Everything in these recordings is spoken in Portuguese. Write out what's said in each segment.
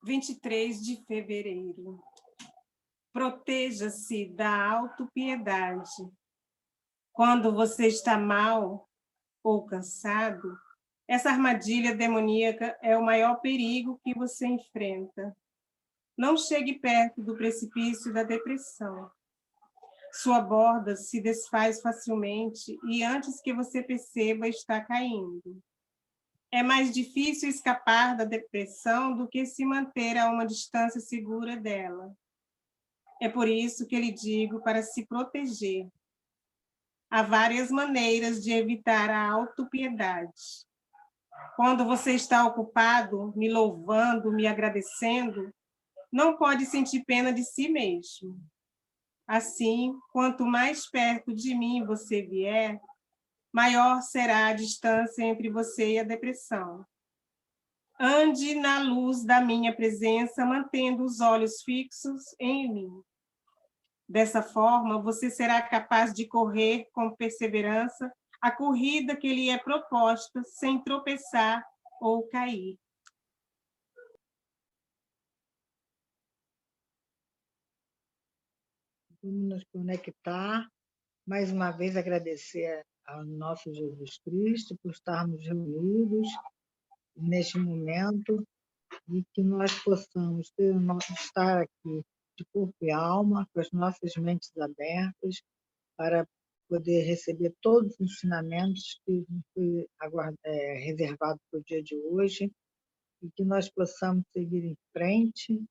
23 de fevereiro. Proteja-se da autopiedade. Quando você está mal ou cansado, essa armadilha demoníaca é o maior perigo que você enfrenta. Não chegue perto do precipício da depressão. Sua borda se desfaz facilmente e antes que você perceba, está caindo. É mais difícil escapar da depressão do que se manter a uma distância segura dela. É por isso que lhe digo para se proteger. Há várias maneiras de evitar a autopiedade. Quando você está ocupado, me louvando, me agradecendo, não pode sentir pena de si mesmo. Assim, quanto mais perto de mim você vier, maior será a distância entre você e a depressão. Ande na luz da minha presença, mantendo os olhos fixos em mim. Dessa forma, você será capaz de correr com perseverança a corrida que lhe é proposta, sem tropeçar ou cair. Vamos nos conectar, mais uma vez agradecer ao nosso Jesus Cristo por estarmos reunidos neste momento e que nós possamos estar aqui de corpo e alma, com as nossas mentes abertas, para poder receber todos os ensinamentos que nos foi reservado para o dia de hoje e que nós possamos seguir em frente,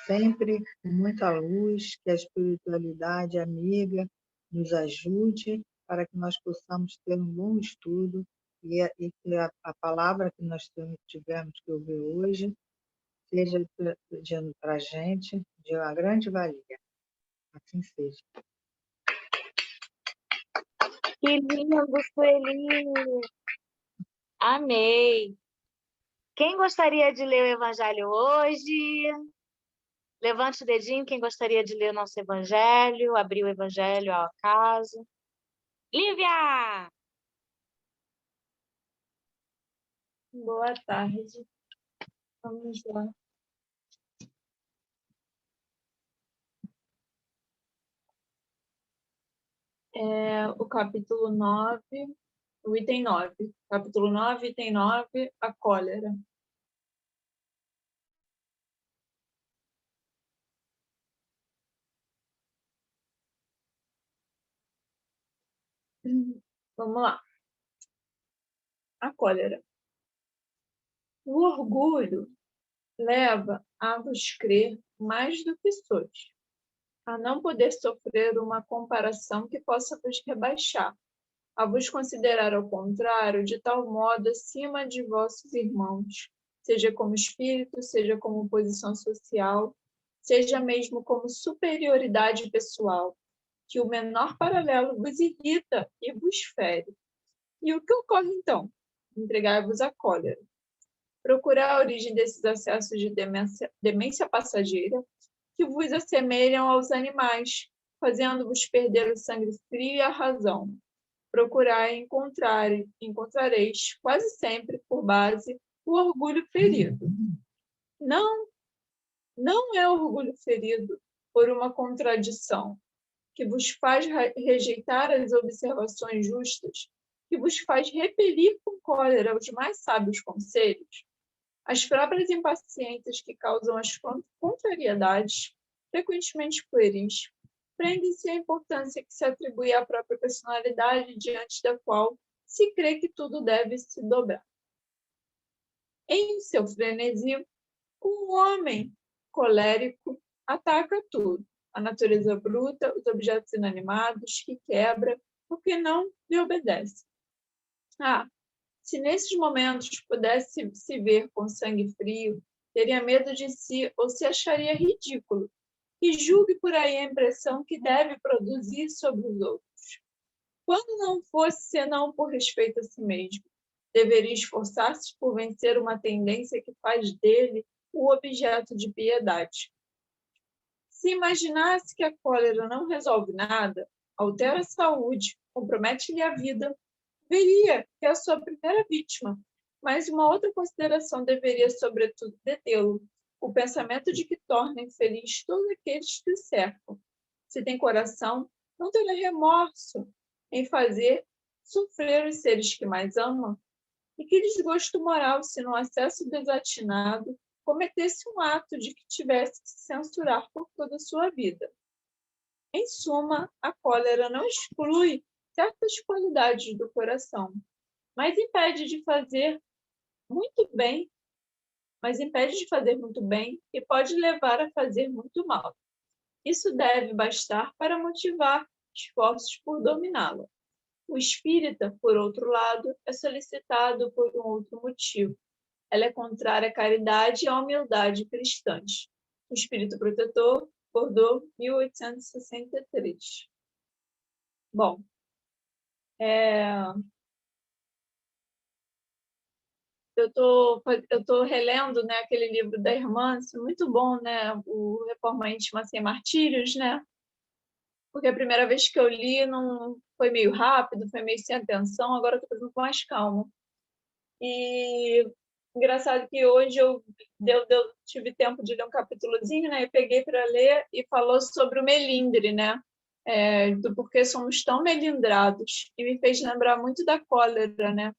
sempre com muita luz, que a espiritualidade amiga nos ajude para que nós possamos ter um bom estudo e que a palavra que nós tivemos que ouvir hoje seja para a gente de uma grande valia. Assim seja. Que lindo, Sueli! Amei! Quem gostaria de ler o Evangelho hoje? Levante o dedinho, quem gostaria de ler o nosso Evangelho, abrir o Evangelho ao acaso. Lívia! Boa tarde. Vamos lá. O capítulo 9, o item 9. Capítulo 9, item 9, a cólera. Vamos lá. A cólera. O orgulho leva a vos crer mais do que sois, a não poder sofrer uma comparação que possa vos rebaixar, a vos considerar ao contrário, de tal modo acima de vossos irmãos, seja como espírito, seja como posição social, seja mesmo como superioridade pessoal, que o menor paralelo vos irrita e vos fere. E o que ocorre então? Entregai-vos à cólera. Procurar a origem desses acessos de demência passageira que vos assemelham aos animais, fazendo-vos perder o sangue frio e a razão. Procurai e encontrareis quase sempre por base o orgulho ferido. Não é orgulho ferido por uma contradição que vos faz rejeitar as observações justas, que vos faz repelir com cólera os mais sábios conselhos, as próprias impaciências que causam as contrariedades, frequentemente pueris, prendem-se à importância que se atribui à própria personalidade diante da qual se crê que tudo deve se dobrar. Em seu frenesi, um homem colérico ataca tudo, a natureza bruta, os objetos inanimados, que quebra, porque não lhe obedece. Se nesses momentos pudesse se ver com sangue frio, teria medo de si ou se acharia ridículo, e julgue por aí a impressão que deve produzir sobre os outros. Quando não fosse senão por respeito a si mesmo, deveria esforçar-se por vencer uma tendência que faz dele o objeto de piedade. Se imaginasse que a cólera não resolve nada, altera a saúde, compromete-lhe a vida, veria que é a sua primeira vítima, mas uma outra consideração deveria, sobretudo, detê-lo, o pensamento de que torna infeliz todos aqueles que o cercam. Se tem coração, não terá remorso em fazer sofrer os seres que mais ama. E que desgosto moral se, no acesso desatinado, cometesse um ato de que tivesse que se censurar por toda a sua vida. Em suma, a cólera não exclui certas qualidades do coração, mas impede de fazer muito bem, e pode levar a fazer muito mal. Isso deve bastar para motivar esforços por dominá-la. O espírita, por outro lado, é solicitado por um outro motivo. Ela é contrária à caridade e à humildade cristãs. O Espírito Protetor, Bordeaux, 1863. Bom, eu tô relendo, né, aquele livro da Hermance, muito bom, né, o Reforma Íntima Sem Martírios, né? Porque a primeira vez que eu li não foi meio rápido, foi meio sem atenção, agora eu estou fazendo com mais calma. E engraçado que hoje eu tive tempo de ler um capítulozinho, né? E peguei para ler e falou sobre o melindre, né? Do porquê somos tão melindrados. E me fez lembrar muito da cólera, né?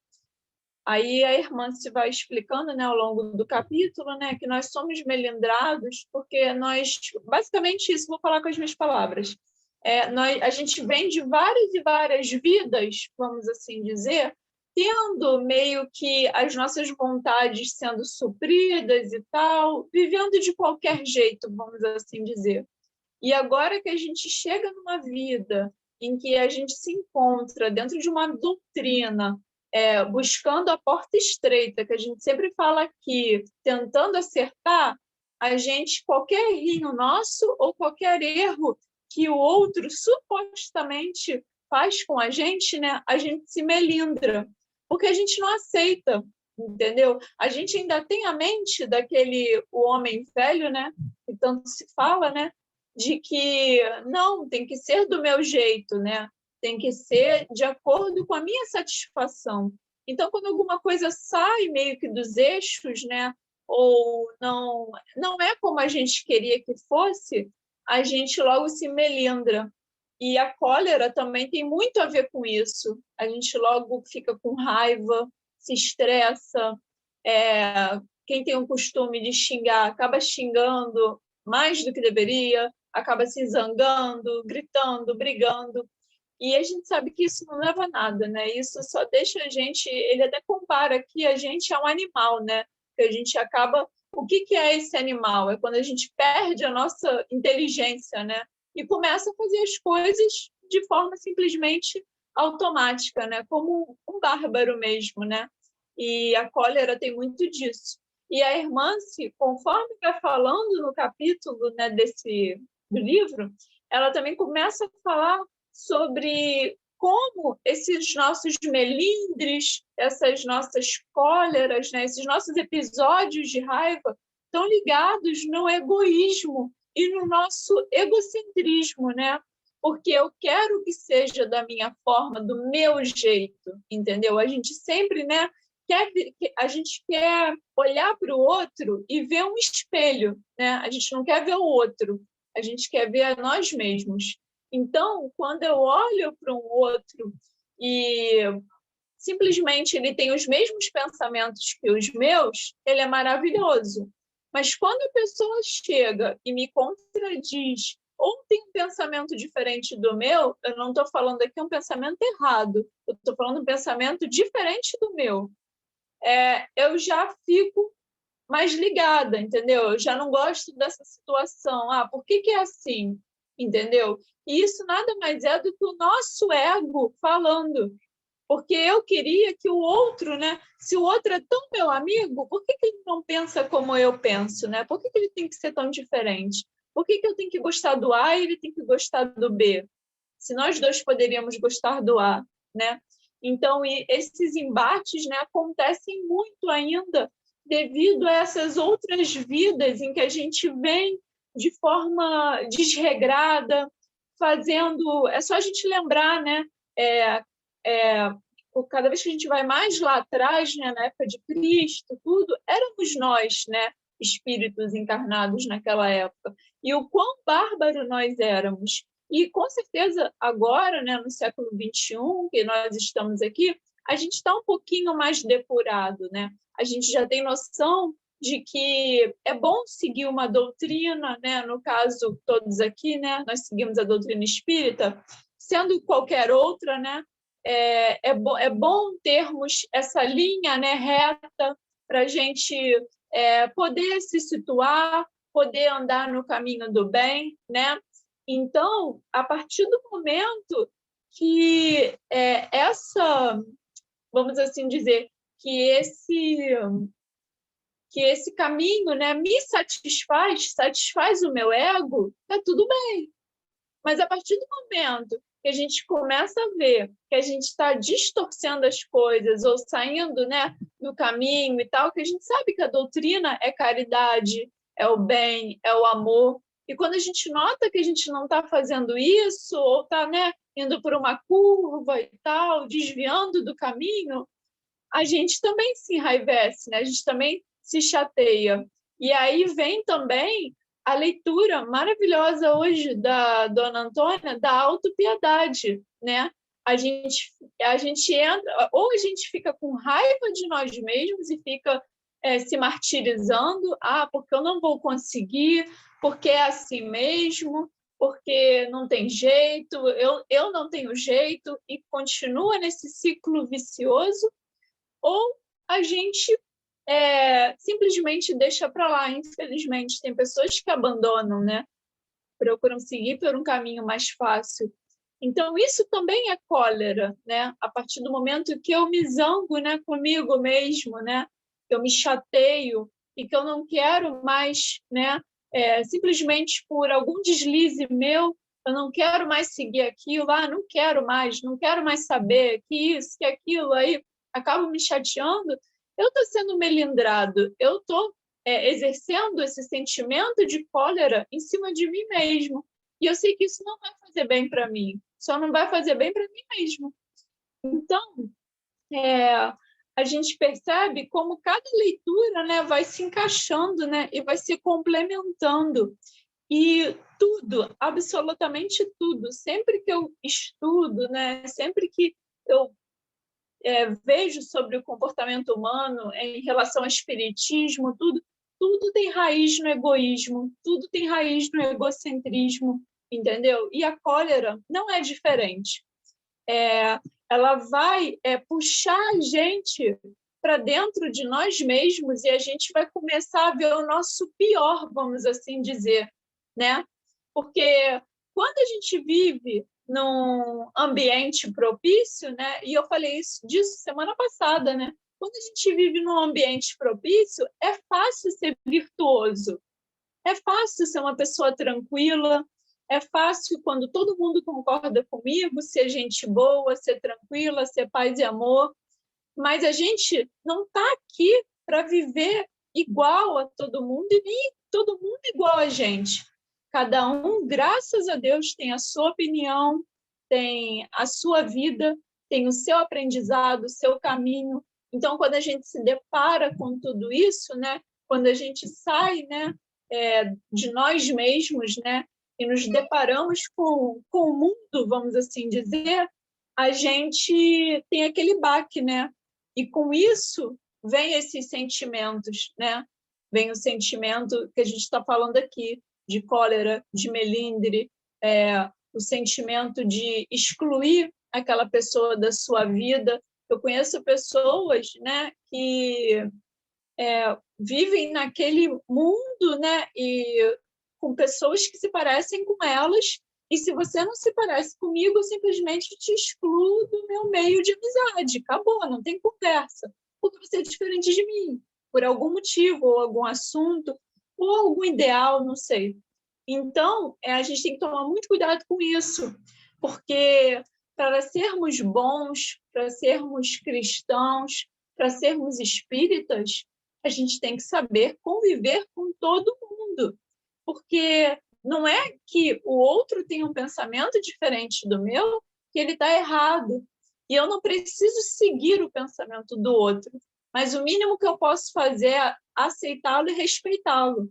Aí a irmã se vai explicando, né, ao longo do capítulo, né, que nós somos melindrados porque nós, basicamente isso, vou falar com as minhas palavras, a gente vem de várias e várias vidas, vamos assim dizer, tendo meio que as nossas vontades sendo supridas e tal, vivendo de qualquer jeito, vamos assim dizer. E agora que a gente chega numa vida em que a gente se encontra dentro de uma doutrina, buscando a porta estreita, que a gente sempre fala aqui, tentando acertar, a gente, qualquer errinho nosso ou qualquer erro que o outro supostamente faz com a gente, né, a gente se melindra, porque a gente não aceita, entendeu? A gente ainda tem a mente o homem velho, né, que tanto se fala, né, de que não, tem que ser do meu jeito, né? Tem que ser de acordo com a minha satisfação. Então, quando alguma coisa sai meio que dos eixos, né, ou não é como a gente queria que fosse, a gente logo se melindra. E a cólera também tem muito a ver com isso. A gente logo fica com raiva, se estressa. Quem tem o costume de xingar acaba xingando mais do que deveria, acaba se zangando, gritando, brigando. E a gente sabe que isso não leva a nada, né? Isso só deixa a gente... Ele até compara que a gente é um animal, né? Que a gente acaba... O que é esse animal? É quando a gente perde a nossa inteligência, né? E começa a fazer as coisas de forma simplesmente automática, né? Como um bárbaro mesmo, né? E a cólera tem muito disso. E a Hermance, conforme vai falando no capítulo, né, do livro, ela também começa a falar sobre como esses nossos melindres, essas nossas cóleras, né, esses nossos episódios de raiva estão ligados no egoísmo e no nosso egocentrismo, né? Porque eu quero que seja da minha forma, do meu jeito, entendeu? A gente sempre, né, a gente quer olhar para o outro e ver um espelho, né? A gente não quer ver o outro, a gente quer ver a nós mesmos. Então, quando eu olho para um outro e simplesmente ele tem os mesmos pensamentos que os meus, ele é maravilhoso. Mas quando a pessoa chega e me contradiz ou tem um pensamento diferente do meu, eu não estou falando aqui um pensamento errado, eu estou falando um pensamento diferente do meu. Eu já fico mais ligada, entendeu? Eu já não gosto dessa situação. Por que é assim? Entendeu? E isso nada mais é do que o nosso ego falando. Porque eu queria que o outro, né? Se o outro é tão meu amigo, por que ele não pensa como eu penso, né? Por que ele tem que ser tão diferente? Por que eu tenho que gostar do A e ele tem que gostar do B? Se nós dois poderíamos gostar do A, né? Então, esses embates, né, acontecem muito ainda devido a essas outras vidas em que a gente vem de forma desregrada, fazendo... É só a gente lembrar, né? Cada vez que a gente vai mais lá atrás, né, na época de Cristo, tudo, éramos nós, né? espíritos encarnados naquela época, e o quão bárbaro nós éramos. E, com certeza, agora, né, no século XXI, que nós estamos aqui, a gente está um pouquinho mais depurado, né? A gente já tem noção de que é bom seguir uma doutrina, né? No caso, todos aqui, né? Nós seguimos a doutrina espírita, sendo qualquer outra, né? É bom termos essa linha, né, reta para a gente poder se situar, poder andar no caminho do bem, né? Então, a partir do momento que vamos assim dizer, que esse caminho, né, me satisfaz o meu ego, tá tudo bem. Mas a partir do momento que a gente começa a ver que a gente está distorcendo as coisas ou saindo, né, do caminho e tal, que a gente sabe que a doutrina é caridade, é o bem, é o amor. E quando a gente nota que a gente não está fazendo isso, ou está, né, indo por uma curva e tal, desviando do caminho, a gente também se enraivece, né? A gente também se chateia. E aí vem também a leitura maravilhosa hoje da Dona Antônia da autopiedade, né? A gente entra, ou a gente fica com raiva de nós mesmos e fica se martirizando, porque eu não vou conseguir, porque é assim mesmo, porque não tem jeito, eu não tenho jeito, e continua nesse ciclo vicioso, ou a gente simplesmente deixa para lá. Infelizmente, tem pessoas que abandonam, né? Procuram seguir por um caminho mais fácil. Então, isso também é cólera, né? A partir do momento que eu me zango, né, comigo mesmo, né? Eu me chateio e que eu não quero mais, né? Simplesmente por algum deslize meu, eu não quero mais seguir aquilo, não quero mais saber que isso, que aquilo, aí acabo me chateando, eu estou sendo melindrado, eu estou exercendo esse sentimento de cólera em cima de mim mesmo. E eu sei que isso não vai fazer bem para mim, só não vai fazer bem para mim mesmo. Então, a gente percebe como cada leitura, né, vai se encaixando, né, e vai se complementando. E tudo, absolutamente tudo, sempre que eu estudo, né, sempre que eu vejo sobre o comportamento humano em relação ao espiritismo, tudo tem raiz no egoísmo, tudo tem raiz no egocentrismo, entendeu? E a cólera não é diferente. Ela vai puxar a gente para dentro de nós mesmos e a gente vai começar a ver o nosso pior, vamos assim dizer, né? Porque quando a gente vive num ambiente propício, né? E eu falei disso semana passada, né? Quando a gente vive num ambiente propício, é fácil ser virtuoso, é fácil ser uma pessoa tranquila, é fácil quando todo mundo concorda comigo, ser gente boa, ser tranquila, ser paz e amor. Mas a gente não está aqui para viver igual a todo mundo e nem todo mundo igual a gente. Cada um, graças a Deus, tem a sua opinião, tem a sua vida, tem o seu aprendizado, o seu caminho. Então, quando a gente se depara com tudo isso, né, quando a gente sai, né, de nós mesmos, né, e nos deparamos com o mundo, vamos assim dizer, a gente tem aquele baque, né? E com isso vem esses sentimentos, né? Vem o sentimento que a gente está falando aqui, de cólera, de melindre, o sentimento de excluir aquela pessoa da sua vida. Eu conheço pessoas, né, que vivem naquele mundo, né, e com pessoas que se parecem com elas, e se você não se parece comigo, eu simplesmente te excluo do meu meio de amizade. Acabou, não tem conversa, porque você é diferente de mim, por algum motivo, ou algum assunto, ou algum ideal, não sei. Então, a gente tem que tomar muito cuidado com isso, porque para sermos bons, para sermos cristãos, para sermos espíritas, a gente tem que saber conviver com todo mundo, porque não é que o outro tem um pensamento diferente do meu, que ele está errado, e eu não preciso seguir o pensamento do outro, mas o mínimo que eu posso fazer aceitá-lo e respeitá-lo,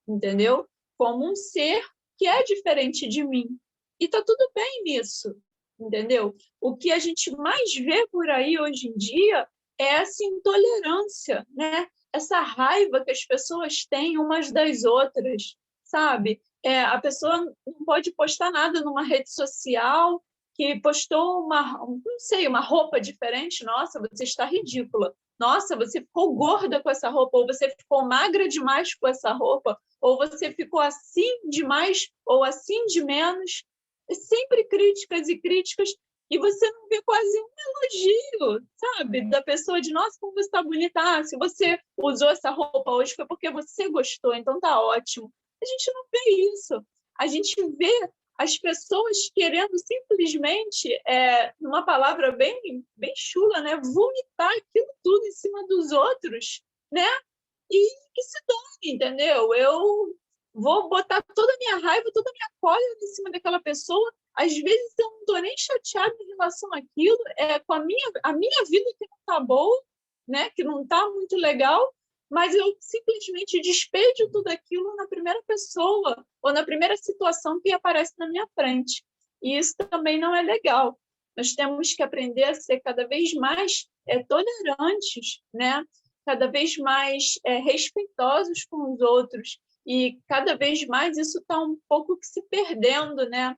entendeu? Como um ser que é diferente de mim. E tá tudo bem nisso, entendeu? O que a gente mais vê por aí hoje em dia é essa intolerância, né? Essa raiva que as pessoas têm umas das outras, sabe? A pessoa não pode postar nada numa rede social que postou não sei, uma roupa diferente. Nossa, você está ridícula. Nossa, você ficou gorda com essa roupa, ou você ficou magra demais com essa roupa, ou você ficou assim demais, ou assim de menos. É sempre críticas e críticas, e você não vê quase um elogio, sabe? Da pessoa de, nossa, como você está bonita. Ah, se você usou essa roupa hoje foi porque você gostou, então tá ótimo. A gente não vê isso. A gente vê as pessoas querendo simplesmente, numa palavra bem chula, né? Vomitar aquilo tudo em cima dos outros, né? E que se dane, entendeu? Eu vou botar toda a minha raiva, toda a minha cólera em cima daquela pessoa. Às vezes eu não estou nem chateada em relação àquilo, com a minha vida que não está boa, né? Que não está muito legal, mas eu simplesmente despejo tudo aquilo na primeira pessoa ou na primeira situação que aparece na minha frente. E isso também não é legal. Nós temos que aprender a ser cada vez mais tolerantes, né? Cada vez mais respeitosos com os outros, e cada vez mais isso está um pouco que se perdendo, né?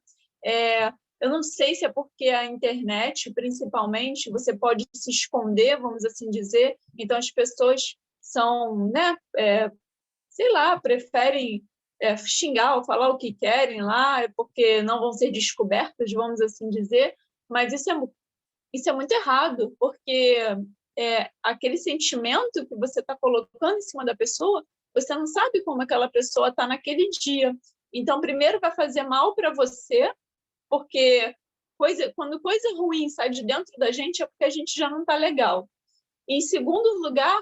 Eu não sei se é porque a internet, principalmente, você pode se esconder, vamos assim dizer, então as pessoas são, né, sei lá, preferem xingar ou falar o que querem lá, porque não vão ser descobertas, vamos assim dizer, mas isso é muito errado, porque aquele sentimento que você está colocando em cima da pessoa, você não sabe como aquela pessoa está naquele dia. Então, primeiro vai fazer mal para você, porque quando coisa ruim sai de dentro da gente é porque a gente já não está legal. Em segundo lugar,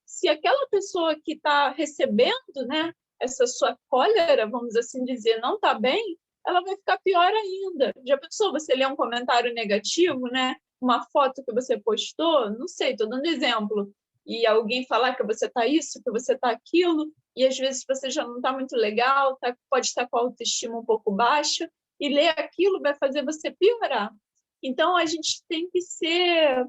se aquela pessoa que está recebendo, né, essa sua cólera, vamos assim dizer, não está bem, ela vai ficar pior ainda. Já pensou você ler um comentário negativo, né? Uma foto que você postou, não sei, estou dando exemplo, e alguém falar que você está isso, que você está aquilo, e às vezes você já não está muito legal, pode estar com a autoestima um pouco baixa, e ler aquilo vai fazer você piorar. Então, a gente tem que ser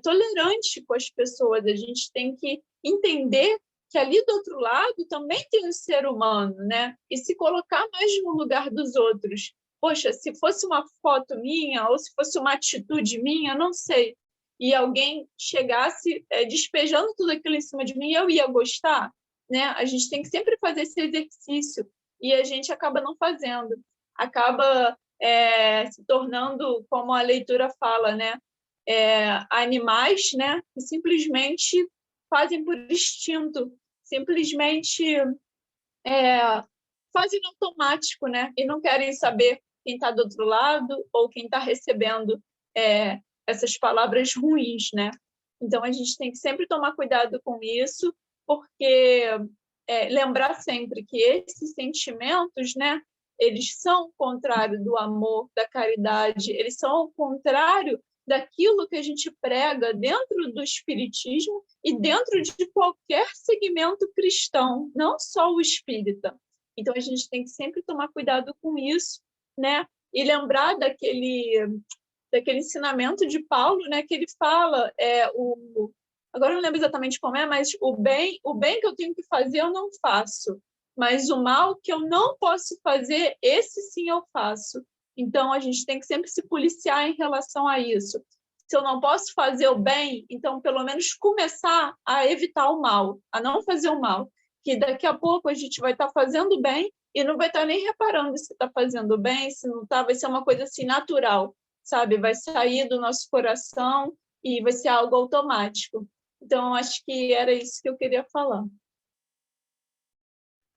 tolerante com as pessoas, a gente tem que entender que ali do outro lado também tem um ser humano, né? E se colocar mais no lugar dos outros. Poxa, se fosse uma foto minha ou se fosse uma atitude minha, não sei, e alguém chegasse despejando tudo aquilo em cima de mim, eu ia gostar, né? A gente tem que sempre fazer esse exercício e a gente acaba não fazendo. Acaba se tornando, como a leitura fala, né? Animais, né? Que simplesmente fazem por instinto, simplesmente fazem no automático, né? E não querem saber quem está do outro lado ou quem está recebendo essas palavras ruins, né? Então, a gente tem que sempre tomar cuidado com isso, porque lembrar sempre que esses sentimentos, né? Eles são o contrário do amor, da caridade, eles são o contrário daquilo que a gente prega dentro do espiritismo e dentro de qualquer segmento cristão, não só o espírita. Então, a gente tem que sempre tomar cuidado com isso, né? E lembrar daquele ensinamento de Paulo, né? Que ele fala, agora eu não lembro exatamente como mas o bem que eu tenho que fazer eu não faço, mas o mal que eu não posso fazer, esse sim eu faço. Então, a gente tem que sempre se policiar em relação a isso. Se eu não posso fazer o bem, então, pelo menos, começar a evitar o mal, a não fazer o mal. Que daqui a pouco a gente vai estar fazendo o bem e não vai estar nem reparando se está fazendo bem, se não está, vai ser uma coisa assim natural, sabe? Vai sair do nosso coração e vai ser algo automático. Então, acho que era isso que eu queria falar.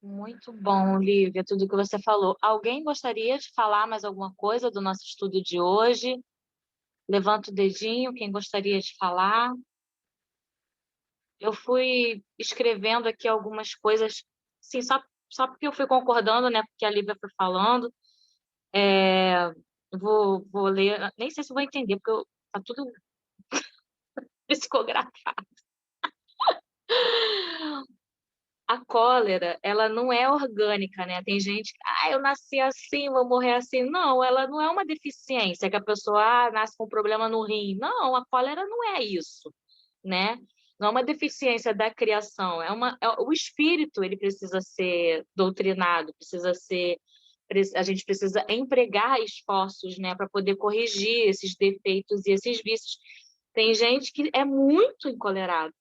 Muito bom, Lívia, tudo que você falou. Alguém gostaria de falar mais alguma coisa do nosso estudo de hoje? Levanta o dedinho, quem gostaria de falar. Eu fui escrevendo aqui algumas coisas, assim, só porque eu fui concordando, né, porque a Lívia foi falando. Vou ler, nem sei se vou entender, porque tá tudo psicografado. cólera, ela não é orgânica, né? Tem gente que, eu nasci assim, vou morrer assim. Não, ela não é uma deficiência, que a pessoa nasce com problema no rim. Não, a cólera não é isso, né? Não é uma deficiência da criação, o espírito, ele precisa ser doutrinado, a gente precisa empregar esforços, né, para poder corrigir esses defeitos e esses vícios. Tem gente que é muito encolerado,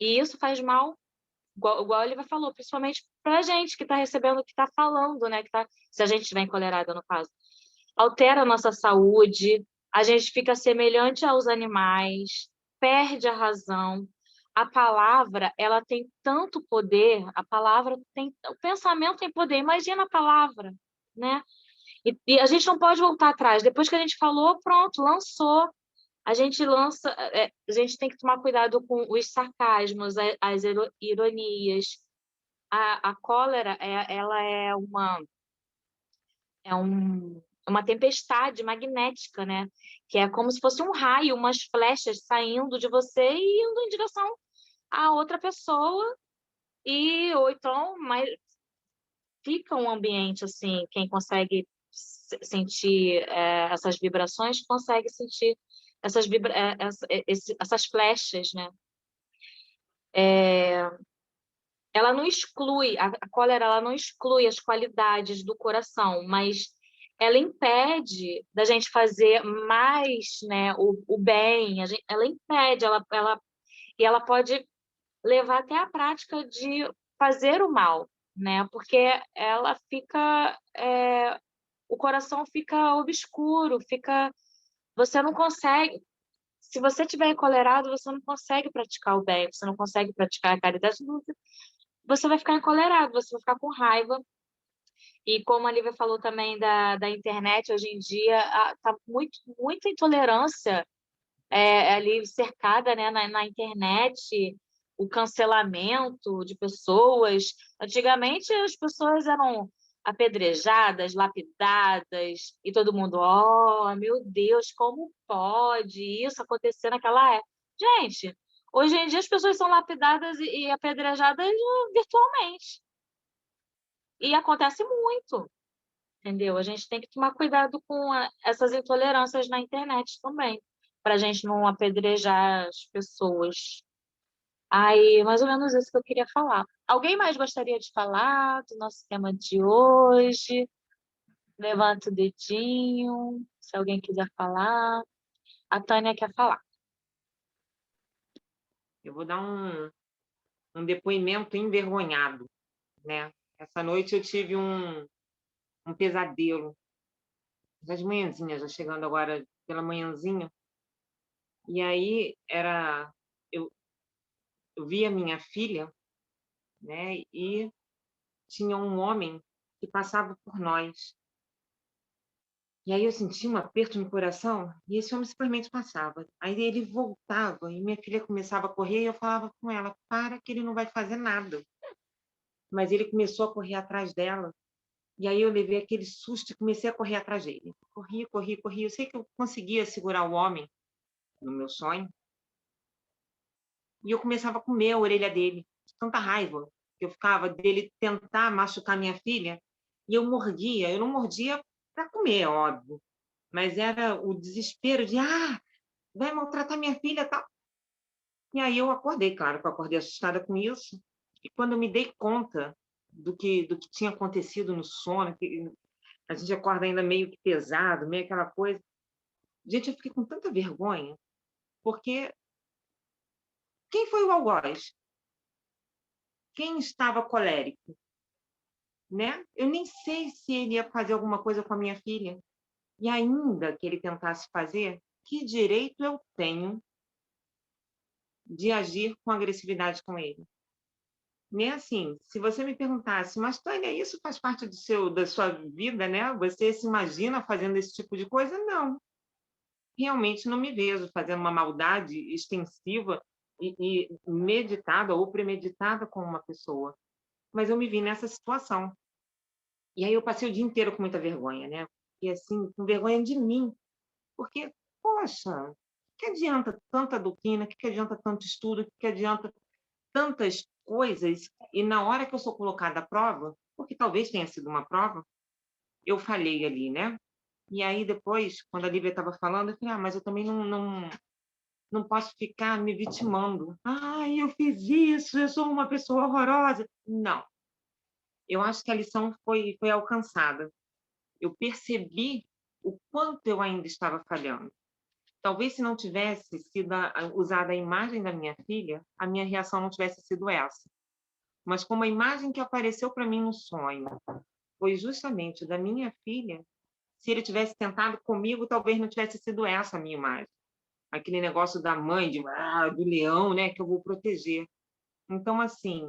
e isso faz mal, igual a Olivia falou, principalmente para a gente que está recebendo, que está falando, né, se a gente estiver encolerada, no caso. Altera a nossa saúde, a gente fica semelhante aos animais, perde a razão. A palavra, ela tem tanto poder, o pensamento tem poder, imagina a palavra, né? E a gente não pode voltar atrás. Depois que a gente falou, pronto, lançou. A gente a gente tem que tomar cuidado com os sarcasmos, as ironias. A cólera, ela é uma tempestade magnética, né? Que é como se fosse um raio, umas flechas saindo de você e indo em direção a outra pessoa, ou então fica um ambiente assim, quem consegue sentir essas vibrações, consegue sentir essas flechas, né? Ela não exclui, a cólera, ela não exclui as qualidades do coração, mas ela impede da gente fazer mais, né, o bem, ela impede, e ela pode levar até a prática de fazer o mal, né? Porque ela o coração fica obscuro, você não consegue, se você estiver encolerado, você não consegue praticar o bem, você não consegue praticar a caridade, você vai ficar encolerado, você vai ficar com raiva. E como a Lívia falou também da internet, hoje em dia está muita intolerância ali cercada, né, na internet, o cancelamento de pessoas. Antigamente as pessoas eram apedrejadas, lapidadas, e todo mundo, meu Deus, como pode isso acontecer naquela época? Gente, hoje em dia as pessoas são lapidadas e apedrejadas virtualmente. E acontece muito, entendeu? A gente tem que tomar cuidado com essas intolerâncias na internet também, para a gente não apedrejar as pessoas. Aí, mais ou menos isso que eu queria falar. Alguém mais gostaria de falar do nosso tema de hoje? Levanta o dedinho, se alguém quiser falar. A Tânia quer falar. Eu vou dar um depoimento envergonhado, né? Essa noite eu tive um pesadelo, das manhãzinhas, já chegando agora pela manhãzinha, e aí eu vi a minha filha, né? E tinha um homem que passava por nós. E aí eu senti um aperto no coração e esse homem simplesmente passava. Aí ele voltava e minha filha começava a correr e eu falava com ela, para que ele não vai fazer nada. Mas ele começou a correr atrás dela. E aí eu levei aquele susto e comecei a correr atrás dele. Corri, corri, corri. Eu sei que eu conseguia segurar o homem no meu sonho. E eu começava a comer a orelha dele, de tanta raiva que eu ficava dele tentar machucar minha filha. E eu mordia. Eu não mordia para comer, óbvio. Mas era o desespero de, vai maltratar minha filha, tal. E aí eu acordei, claro que eu acordei assustada com isso. E quando eu me dei conta do que tinha acontecido no sono, que a gente acorda ainda meio que pesado, meio aquela coisa. Gente, eu fiquei com tanta vergonha, porque quem foi o algoz? Quem estava colérico? Né? Eu nem sei se ele ia fazer alguma coisa com a minha filha. E ainda que ele tentasse fazer, que direito eu tenho de agir com agressividade com ele? Nem assim, se você me perguntasse, mas Tânia, isso faz parte da sua vida, né? Você se imagina fazendo esse tipo de coisa? Não. Realmente não me vejo fazendo uma maldade extensiva e meditada ou premeditada com uma pessoa. Mas eu me vi nessa situação. E aí eu passei o dia inteiro com muita vergonha, né? E assim, com vergonha de mim. Porque, poxa, que adianta tanta doutrina, que adianta tanto estudo, que adianta tantas coisas, e na hora que eu sou colocada à prova, porque talvez tenha sido uma prova, eu falhei ali, né? E aí depois, quando a Lívia estava falando, eu falei, mas eu também não posso ficar me vitimando. Ai, eu fiz isso, eu sou uma pessoa horrorosa. Não. Eu acho que a lição foi alcançada. Eu percebi o quanto eu ainda estava falhando. Talvez se não tivesse sido usada a imagem da minha filha, a minha reação não tivesse sido essa. Mas como a imagem que apareceu para mim no sonho foi justamente da minha filha, se ele tivesse tentado comigo, talvez não tivesse sido essa a minha imagem. Aquele negócio da mãe, do leão, né, que eu vou proteger. Então, assim,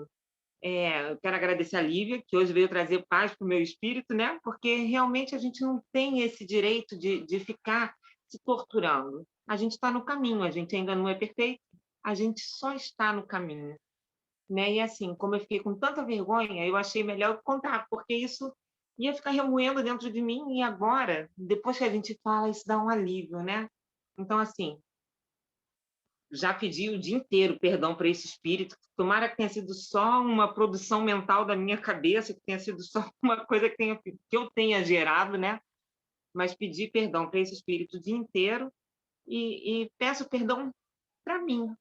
eu quero agradecer a Lívia, que hoje veio trazer paz para o meu espírito, né? Porque realmente a gente não tem esse direito de ficar se torturando. A gente está no caminho, a gente ainda não é perfeito, a gente só está no caminho. Né? E assim, como eu fiquei com tanta vergonha, eu achei melhor contar, porque isso ia ficar remoendo dentro de mim, e agora, depois que a gente fala, isso dá um alívio, né? Então, assim, já pedi o dia inteiro perdão para esse espírito. Tomara que tenha sido só uma produção mental da minha cabeça, que tenha sido só uma coisa que eu tenha gerado, né? Mas pedi perdão para esse espírito o dia inteiro e peço perdão para mim,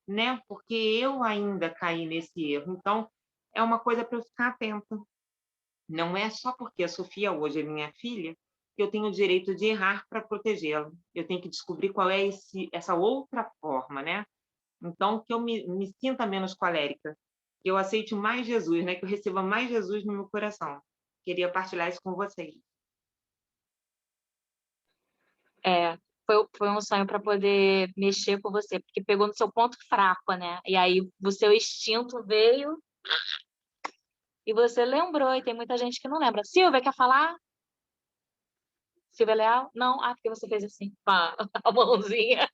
né? Porque eu ainda caí nesse erro. Então, é uma coisa para eu ficar atenta. Não é só porque a Sofia hoje é minha filha que eu tenho o direito de errar para protegê-la. Eu tenho que descobrir qual é essa outra forma, né? Então, que eu me sinta menos colérica, que eu aceite mais Jesus, né? Que eu receba mais Jesus no meu coração. Queria partilhar isso com vocês. Foi um sonho para poder mexer com você, porque pegou no seu ponto fraco, né? E aí o seu instinto veio e você lembrou, e tem muita gente que não lembra. Silvia, quer falar? Silvia Leal? Não? Ah, porque você fez assim, com a mãozinha.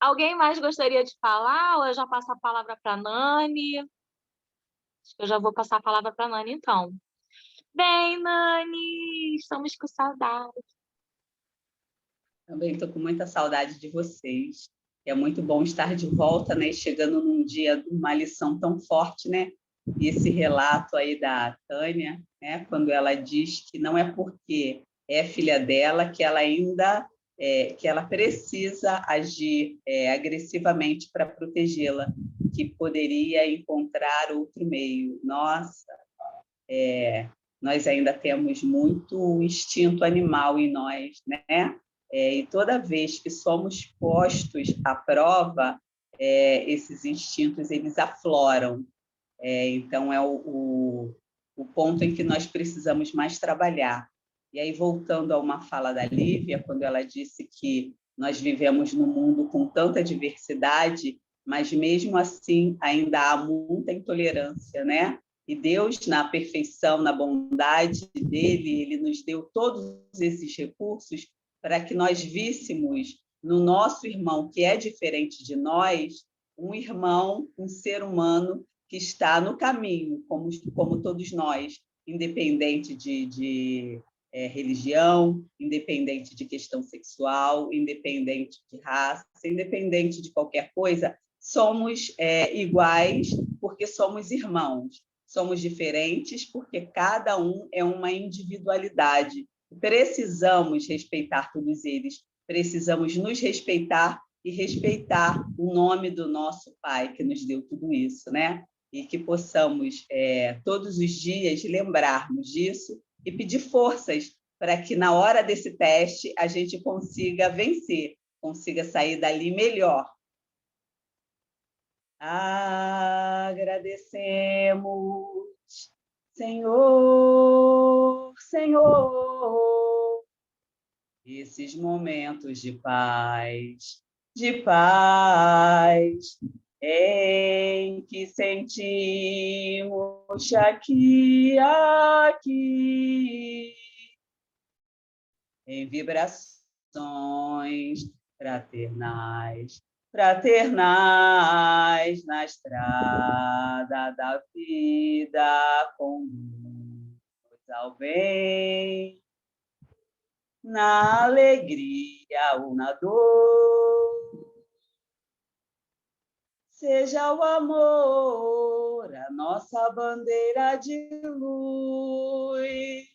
Alguém mais gostaria de falar? Ou eu já passo a palavra para a Nani? Acho que eu já vou passar a palavra para a Nani, então. Bem, Nani, estamos com saudade. Também estou com muita saudade de vocês. É muito bom estar de volta, né? Chegando num dia de uma lição tão forte, né? E esse relato aí da Tânia, né? Quando ela diz que não é porque é filha dela que ela ainda que ela precisa agir agressivamente para protegê-la, que poderia encontrar outro meio. Nossa, nós ainda temos muito instinto animal em nós, né? E toda vez que somos postos à prova, esses instintos eles afloram. Então, é o ponto em que nós precisamos mais trabalhar. E aí, voltando a uma fala da Lívia, quando ela disse que nós vivemos num mundo com tanta diversidade, mas mesmo assim ainda há muita intolerância, né? E Deus, na perfeição, na bondade dele, ele nos deu todos esses recursos para que nós víssemos no nosso irmão, que é diferente de nós, um irmão, um ser humano que está no caminho, como todos nós, independente de religião, independente de questão sexual, independente de raça, independente de qualquer coisa, somos iguais porque somos irmãos. Somos diferentes porque cada um é uma individualidade. Precisamos respeitar todos eles, precisamos nos respeitar e respeitar o nome do nosso Pai, que nos deu tudo isso, né? E que possamos, todos os dias, lembrarmos disso e pedir forças para que, na hora desse teste, a gente consiga vencer, consiga sair dali melhor. Agradecemos, Senhor, Senhor, esses momentos de paz, em que sentimos aqui, em vibrações fraternais na estrada da vida, conduz ao bem, na alegria ou na dor. seja o amor a nossa bandeira de luz.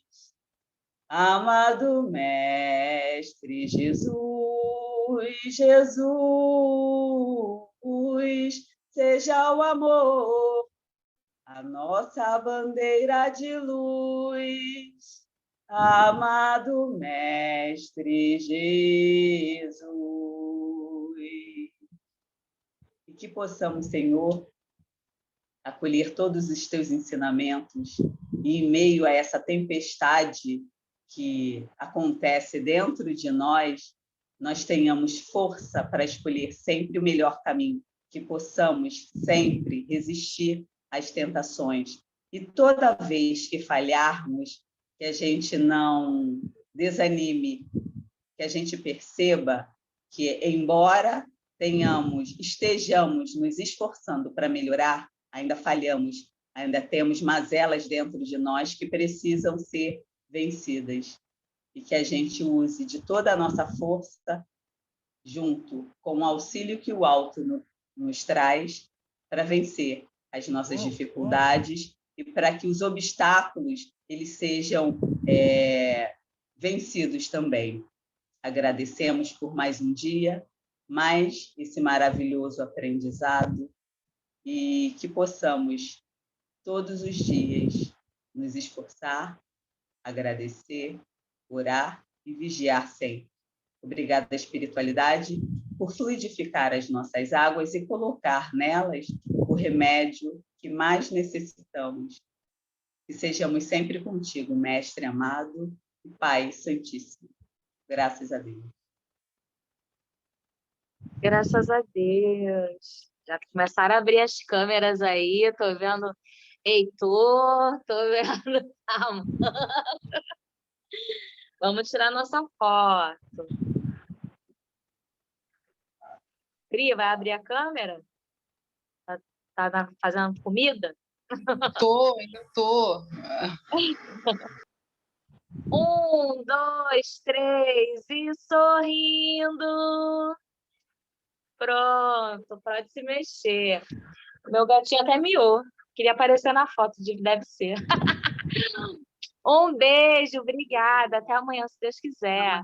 Amado Mestre Jesus, Jesus, seja o amor a nossa bandeira de luz. Amado Mestre Jesus. E que possamos, Senhor, acolher todos os teus ensinamentos e, em meio a essa tempestade que acontece dentro de nós, nós tenhamos força para escolher sempre o melhor caminho, que possamos sempre resistir às tentações. E toda vez que falharmos, que a gente não desanime, que a gente perceba que, embora estejamos nos esforçando para melhorar, ainda falhamos, ainda temos mazelas dentro de nós que precisam ser vencidas. E que a gente use de toda a nossa força, junto com o auxílio que o alto nos traz, para vencer as nossas dificuldades e para que os obstáculos eles sejam vencidos também. Agradecemos por mais um dia, mais esse maravilhoso aprendizado, e que possamos todos os dias nos esforçar, agradecer, orar e vigiar sempre. Obrigada, espiritualidade, por fluidificar as nossas águas e colocar nelas o remédio que mais necessitamos. Que sejamos sempre contigo, Mestre amado e Pai Santíssimo. Graças a Deus. Graças a Deus. Já começaram a abrir as câmeras aí, estou vendo Heitor, estou vendo Amanda. Vamos tirar nossa foto. Pri, vai abrir a câmera? Tá fazendo comida? Ainda tô. 1, 2, 3 e sorrindo. Pronto, pode se mexer. Meu gatinho até miou. Queria aparecer na foto, deve ser. Um beijo, obrigada. Até amanhã, se Deus quiser.